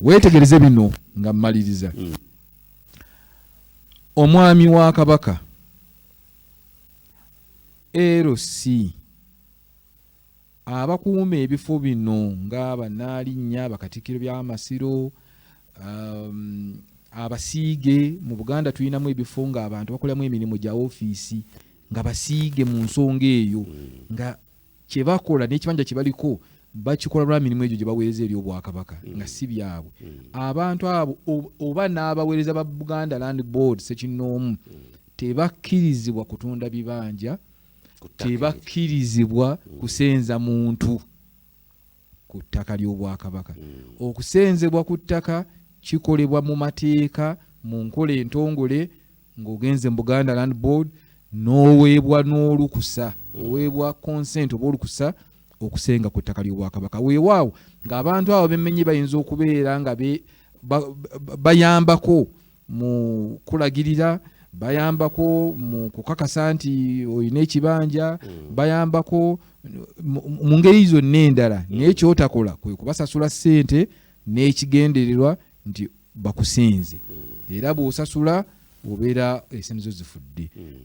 weetegereze bino nga mmaliriza. Omwami wa Kabaka LC abakuuma ebifo bino ng'Abanaalinnya, Bakatikkiro by'Amasiro, abasiige. Mu Buganda tulinamu ebifo ng'abantu bakolamu emirimu gya ofiisi nga basiige mu nsonga eyo, nga kye bakola n'ekibanja kye baliko bakikola lwa mirimu egyo gye baweereza eri Obwakabaka nga si byabwe. Abantu abo oba n'abaweereza ba Buganda Land Board Ssekinnoomu tebakkirizibwa kutunda bibanja, tebakkirizibwa kusenza muntu ku ttaka ly'Obwakabaka. Okusenzebwa ku ttaka kikolebwa mu mateeka mu nkola entongole, ng'ogenze mu Buganda Land Board n'oweebwa n'olukusa, oweebwa consent oba olukusa okusenga ku ttaka ly'Obwakabaka. Weewaawo ng'abantu abo bemmenye bayinza okubeera nga bayambako mu kulagirira, bayambako mu kukakasa nti olina ekibanja, bayambako mu ngeri zonna endala, naye kyotakola kwe kubasasula ssente n'ekigendererwa nti bakusinze, era bw'osasula obeera esente zo zifudde.